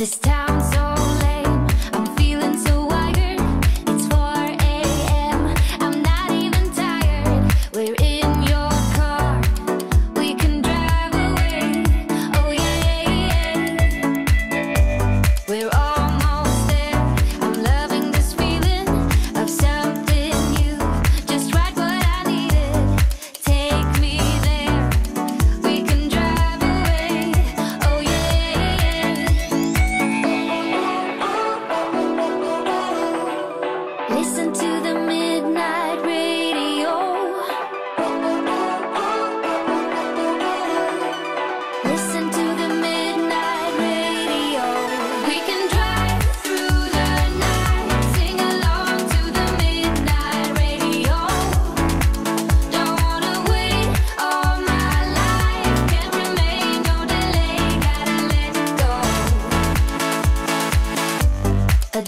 This town's so lame, I'm feeling so wired. It's 4 a.m., I'm not even tired. We're in your car, we can drive away. Oh yeah, we're almost there. I'm loving this feeling of something new. Just right what I needed. Take me there, we can drive away. Oh yeah. Listen to the midnight radio. Listen to the midnight radio. We can drive through the night, sing along to the midnight radio. Don't wanna wait all my life, can't remain, no delay, gotta let go. A